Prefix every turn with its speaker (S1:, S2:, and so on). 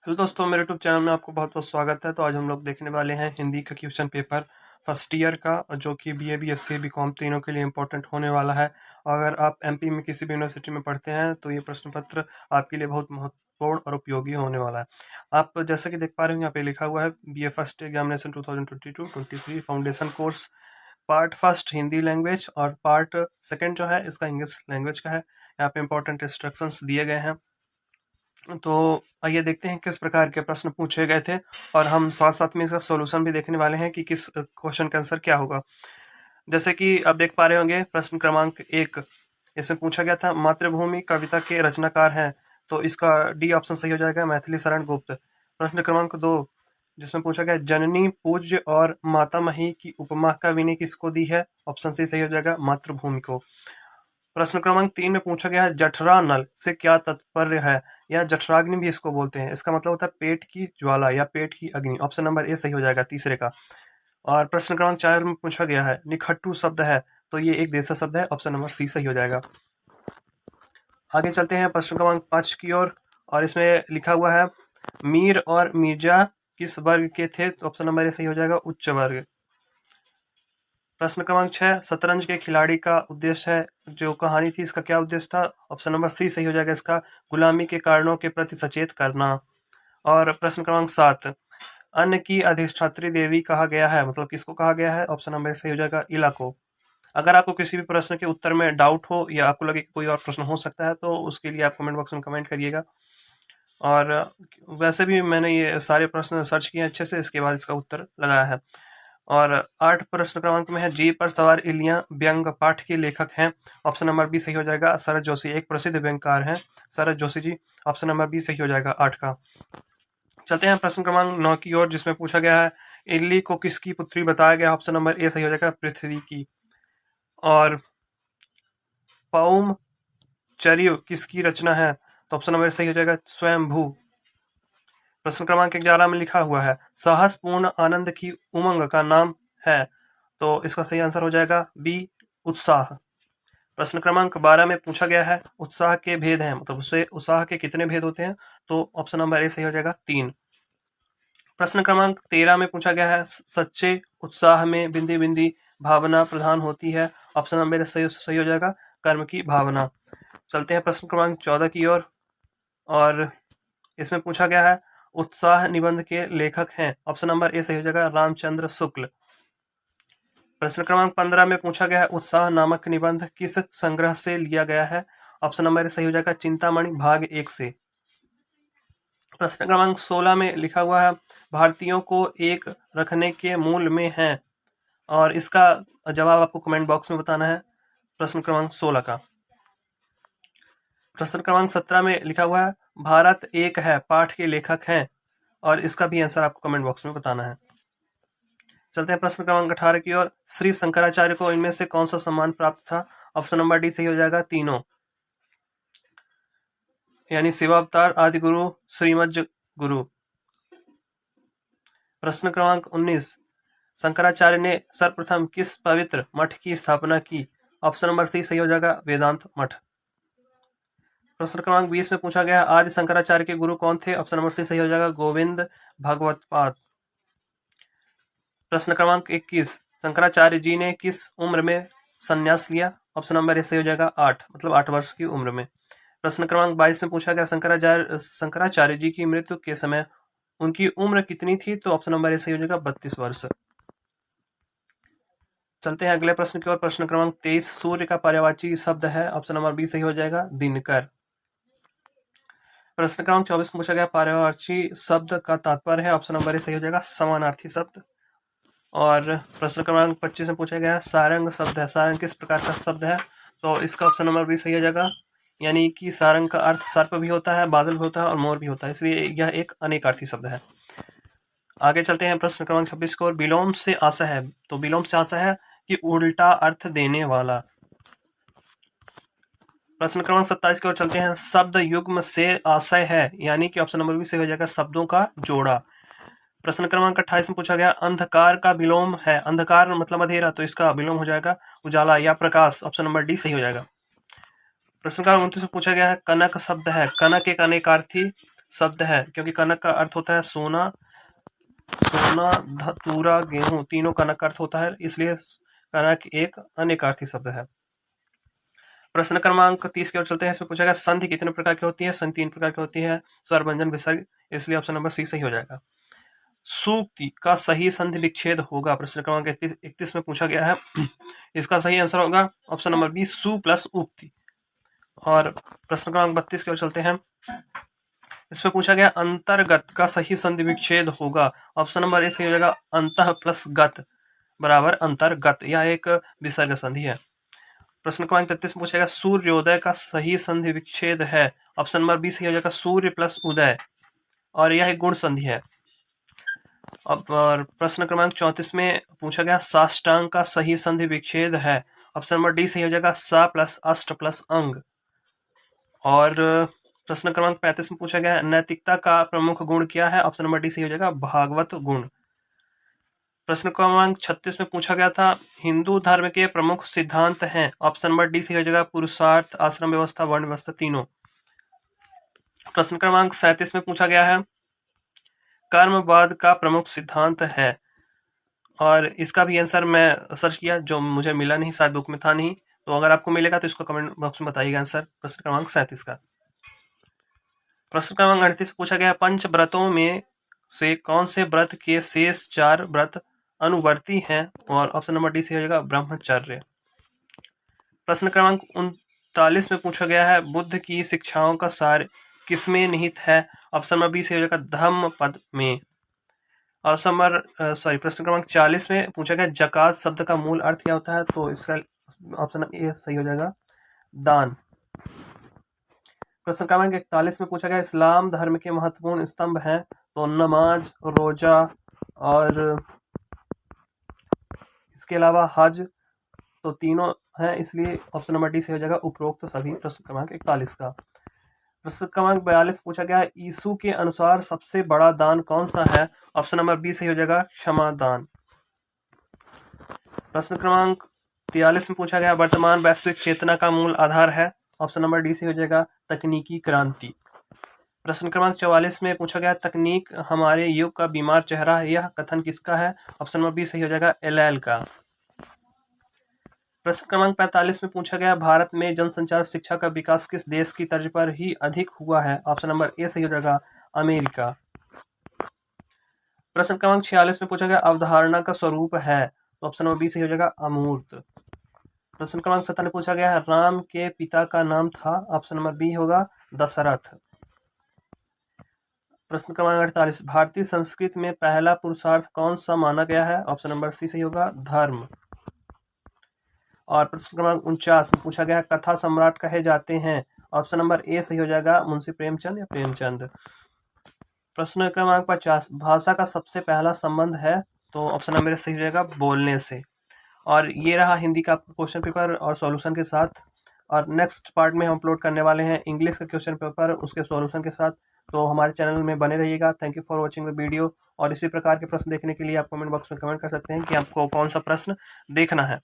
S1: Hello दोस्तों, मेरे YouTube channel में आपको बहुत-बहुत स्वागत है। तो आज हम लोग देखने वाले हैं हिंदी का क्वेश्चन पेपर फर्स्ट ईयर का, जो कि बीए, बीएससी, बीकॉम तीनों के लिए इम्पोर्टेंट होने वाला है। अगर आप एमपी में किसी भी यूनिवर्सिटी में पढ़ते हैं, तो ये प्रश्न पत्र आपके लिए बहुत महत्वपूर्ण और उपयोगी होने वाला है। आप जैसा कि देख पा रहे हो, यहाँ पे लिखा हुआ है BA first examination 2022-23 foundation course, part first Hindi language और पार्ट सेकंड जो है इसका इंग्लिश लैंग्वेज का है। यहाँ पे इम्पोर्टेंट इंस्ट्रक्शंस दिए गए हैं। तो आइए देखते हैं किस प्रकार के प्रश्न पूछे गए थे, और हम साथ-साथ में इसका सॉल्यूशन भी देखने वाले हैं कि किस क्वेश्चन का आंसर क्या होगा। जैसे कि आप देख पा रहे होंगे, प्रश्न क्रमांक 1 इसमें पूछा गया था, मातृभूमि कविता के रचनाकार हैं, तो इसका डी ऑप्शन सही हो जाएगा, मैथिली शरण गुप्त। प्रश्न क्रमांक 2 जिसमें पूछा गया, जननी, पूज्य और मातामही की उपमा कवि ने किसको दी है, ऑप्शन सी सही हो जाएगा, मातृभूमि को। प्रश्न क्रमांक 3 में पूछा गया है, जठरा नल से क्या तात्पर्य है, या जठराग्नि भी इसको बोलते हैं, इसका मतलब होता है पेट की ज्वाला या पेट की अग्नि। ऑप्शन नंबर ए सही हो जाएगा तीसरे का। और प्रश्न क्रमांक 4 में पूछा गया है, निखट्टू शब्द है, तो ये एक देशज शब्द है, ऑप्शन नंबर सी सही हो जाएगा। आगे चलते हैं प्रश्न क्रमांक 5 की ओर, और इसमें लिखा हुआ है, मीर और मिर्जा किस वर्ग के थे, तो ऑप्शन नंबर ए सही हो जाएगा, उच्च वर्ग। प्रश्न क्रमांक 6, शतरंज के खिलाड़ी का उद्देश्य है, जो कहानी थी इसका क्या उद्देश्य था, ऑप्शन नंबर सी सही हो जाएगा इसका, गुलामी के कारणों के प्रति सचेत करना। और प्रश्न क्रमांक 7, अन्न की अधिष्ठात्री देवी कहा गया है, मतलब किसको कहा गया है, ऑप्शन नंबर सही हो जाएगा, इला को। अगर आपको किसी भी प्रश्न के उत्तर में डाउट हो, या आपको लगे कि कोई और प्रश्न हो सकता है, तो उसके लिए आप कमेंट बॉक्स में कमेंट करिएगा। और वैसे भी मैंने ये सारे प्रश्न सर्च किए अच्छे से, इसके बाद इसका उत्तर लगाया है। और 8 प्रश्न क्रमांक में है, जी पर सवार इलियां व्यंग पाठ के लेखक हैं, ऑप्शन नंबर बी सही हो जाएगा, शरद जोशी एक प्रसिद्ध व्यंगकार हैं, Sharad Joshi ji, option number B सही हो जाएगा 8 का। चलते हैं प्रश्न क्रमांक 9 की ओर, जिसमें पूछा गया है, इल्ली को किसकी पुत्री बताया गया, ऑप्शन नंबर ए सही हो जाएगा, पृथ्वी की। और पौम चर्य किसकी रचना है, तो ऑप्शन नंबर सही हो जाएगा, स्वयंभू। प्रश्न क्रमांक 11 में लिखा हुआ है, साहस पूर्ण आनंद की उमंग का नाम है, तो इसका सही आंसर हो जाएगा बी, उत्साह। प्रश्न क्रमांक 12 में पूछा गया है, उत्साह के भेद हैं, मतलब उससे उत्साह के कितने भेद होते हैं, तो ऑप्शन नंबर ए सही हो जाएगा 3। प्रश्न क्रमांक 13 में पूछा गया है, सच्चे उत्साह में बिंदी बिंदी भावना प्रधान होती है, ऑप्शन नंबर सही हो जाएगा, कर्म की भावना। चलते हैं प्रश्न क्रमांक 14 की ओर, और इसमें पूछा गया है, उत्साह निबंध के लेखक हैं, ऑप्शन नंबर ए सही हो जाएगा, रामचंद्र शुक्ल। प्रश्न क्रमांक 15 में पूछा गया है, उत्साह नामक निबंध किस संग्रह से लिया गया है, ऑप्शन नंबर सही हो जाएगा, चिंतामणि भाग 1 से। प्रश्न क्रमांक 16 में लिखा हुआ है, भारतीयों को एक रखने के मूल में है, और इसका जवाब आपको कमेंट बॉक्स में बताना है, प्रश्न क्रमांक 16 का। प्रश्न क्रमांक 17 में लिखा हुआ है, भारत एक है पाठ के लेखक हैं, और इसका भी आंसर आपको कमेंट बॉक्स में बताना है। चलते हैं प्रश्न क्रमांक 18 की ओर, श्री शंकराचार्य को इनमें से कौन सा सम्मान प्राप्त था, ऑप्शन नंबर डी सही हो जाएगा, तीनों, यानी शिवावतार, आदि गुरु, श्रीमज्ज गुरु। प्रश्न क्रमांक 19, शंकराचार्य ने सर्वप्रथम किस पवित्र मठ की स्थापना की, ऑप्शन नंबर सी सही हो जाएगा, वेदांत मठ। प्रश्न क्रमांक 20 में पूछा गया, आदि शंकराचार्य के गुरु कौन थे, ऑप्शन नंबर सी सही हो जाएगा, गोविंद भगवतपाद। प्रश्न क्रमांक 21, शंकराचार्य जी ने किस उम्र में संन्यास लिया, ऑप्शन नंबर ए सही हो जाएगा, 8, मतलब 8 वर्ष की उम्र में। प्रश्न क्रमांक 22 में पूछा गया, शंकराचार्य जी की मृत्यु के समय उनकी उम्र कितनी थी, तो ऑप्शन नंबर ए सही हो जाएगा, 32 वर्ष। चलते हैं अगले प्रश्न की ओर। प्रश्न क्रमांक 23, सूर्य का पर्यायवाची शब्द है, ऑप्शन नंबर बी सही हो जाएगा, दिनकर। प्रश्न क्रमांक 24 में पूछा गया, पर्यायवाची शब्द का तात्पर्य है, ऑप्शन नंबर ए सही हो जाएगा, समानार्थी शब्द। और प्रश्न क्रमांक 25 में पूछा गया, सारंग शब्द है, सारंग किस प्रकार का शब्द है, तो इसका ऑप्शन नंबर भी सही हो जाएगा, यानी कि सारंग का अर्थ सर्प भी होता है, बादल भी होता है, और मोर भी होता है, इसलिए यह एक अनेकार्थी शब्द है। आगे चलते हैं प्रश्न क्रमांक 26 को, विलोम से आशय है, तो विलोम से आशय है कि उल्टा अर्थ देने वाला। प्रश्न क्रमांक 27 की ओर चलते हैं, शब्द युग्म से आशय है, यानी कि ऑप्शन नंबर भी सही हो जाएगा, शब्दों का जोड़ा। प्रश्न क्रमांक 28 में पूछा गया, अंधकार का विलोम है, अंधकार मतलब अंधेरा, तो इसका विलोम हो जाएगा उजाला या प्रकाश, ऑप्शन नंबर डी सही हो जाएगा। प्रश्न क्रमांक 29 में पूछा गया है, कनक शब्द है, कनक एक अनेकार्थी शब्द है, क्योंकि कनक का अर्थ होता है सोना, सोना, धतूरा, गेहूं, तीनों कनक का अर्थ होता है, इसलिए कनक एक अनेकार्थी शब्द है। प्रश्न क्रमांक 30 की ओर चलते हैं। इसमें पूछा गया संधि कितने प्रकार की होती है? संधि 3 प्रकार की होती है, स्वर, व्यंजन, विसर्ग, इसलिए ऑप्शन नंबर सी सही हो जाएगा। सूक्ति का सही संधि विच्छेद होगा, प्रश्न क्रमांक 31 में पूछा गया है। इसका सही आंसर होगा ऑप्शन नंबर बी, सु प्लस उक्ति। और प्रश्न क्रमांक 32 की ओर चलते हैं। इसमें पूछा गया अंतर्गत का सही संधि विच्छेद होगा, ऑप्शन नंबर ए सही हो जाएगा, अंतः प्लस गत बराबर अंतर्गत, यह एक विसर्ग संधि है। प्रश्न क्रमांक 33 में पूछा गया सूर्योदय का सही संधि विच्छेद है, ऑप्शन नंबर बी सही हो जाएगा, सूर्य प्लस उदय, और यह एक गुण संधि है। अब प्रश्न क्रमांक 34 में पूछा गया साष्टांग का सही संधि विच्छेद है, ऑप्शन नंबर डी सही हो जाएगा, सा प्लस अष्ट प्लस अंग। और प्रश्न क्रमांक 35 में पूछा गया नैतिकता का प्रमुख गुण क्या है, ऑप्शन नंबर डी सही हो जाएगा, भागवत गुण। प्रश्न क्रमांक 36 में पूछा गया था हिंदू धर्म के प्रमुख सिद्धांत हैं, ऑप्शन नंबर डी सही हो जाएगा, पुरुषार्थ, आश्रम व्यवस्था, वर्ण व्यवस्था, तीनों। प्रश्न क्रमांक 37 में पूछा गया है कर्मवाद का प्रमुख सिद्धांत है, और इसका भी आंसर मैं सर्च किया, जो मुझे मिला नहीं, शायद बुक में था नहीं, तो अगर आपको मिलेगा तो इसको कमेंट बॉक्स में बताइएगा आंसर प्रश्न क्रमांक 37 का। प्रश्न क्रमांक 38 पूछा गया पंच व्रतों में से कौन से व्रत के शेष 4 व्रत अनुवर्ती हैं, और ऑप्शन नंबर डी से हो जाएगा ब्रह्मचर्य। प्रश्न क्रमांक 39 में पूछा गया है बुद्ध की शिक्षाओं का सार किसमें निहित है, ऑप्शन नंबर बी से हो जाएगा धम्म पद में। ऑप्शन नंबर प्रश्न क्रमांक 40 में पूछा गया जकात शब्द का मूल अर्थ क्या होता है, तो इसका ऑप्शन ए सही हो जाएगा, दान। प्रश्न क्रमांक 41 में पूछा गया इस्लाम धर्म के महत्वपूर्ण स्तंभ हैं, तो नमाज, रोजा और इसके अलावा हज, तो तीनों हैं, इसलिए ऑप्शन नंबर डी से हो जाएगा उपरोक्त सभी प्रश्न क्रमांक 41 का। प्रश्न क्रमांक 42 पूछा गया यीशु के अनुसार सबसे बड़ा दान कौन सा है, ऑप्शन नंबर बी सही हो जाएगा, क्षमा दान। प्रश्न क्रमांक 43 में पूछा गया वर्तमान वैश्विक चेतना का मूल आधार है, ऑप्शन नंबर डी सही हो जाएगा, तकनीकी क्रांति। प्रश्न क्रमांक 44 में पूछा गया तकनीक हमारे युग का बीमार चेहरा है, यह कथन किसका है, ऑप्शन नंबर बी सही हो जाएगा, एलएल का। प्रश्न क्रमांक 45 में पूछा गया भारत में जनसंचार शिक्षा का विकास किस देश की तर्ज पर ही अधिक हुआ है, ऑप्शन नंबर ए सही हो जाएगा, अमेरिका। प्रश्न क्रमांक 46 में पूछा गया अवधारणा का स्वरूप है, तो ऑप्शन नंबर बी सही हो जाएगा, अमूर्त। प्रश्न क्रमांक 57 में पूछा गया राम के पिता का नाम था, ऑप्शन नंबर बी होगा, दशरथ। प्रश्न क्रमांक 48 भारतीय संस्कृत में पहला पुरुषार्थ कौन सा माना गया है, ऑप्शन नंबर सी सही होगा, धर्म। और प्रश्न क्रमांक 49 में पूछा गया कथा सम्राट कहे जाते हैं, ऑप्शन नंबर ए सही हो जाएगा, मुंशी प्रेमचंद या प्रेमचंद। प्रश्न क्रमांक 50 भाषा का सबसे पहला संबंध है, तो ऑप्शन नंबर सही हो जाएगा, बोलने से। और ये रहा हिंदी का क्वेश्चन पेपर और सॉल्यूशन के साथ, और नेक्स्ट पार्ट में हम अपलोड करने वाले हैं इंग्लिश का क्वेश्चन पेपर उसके सॉल्यूशन के साथ, तो हमारे चैनल में बने रहिएगा। Thank you for watching the video, और इसी प्रकार के प्रश्न देखने के लिए आप कमेंट बॉक्स में कमेंट कर सकते हैं कि आपको कौन सा प्रश्न देखना है।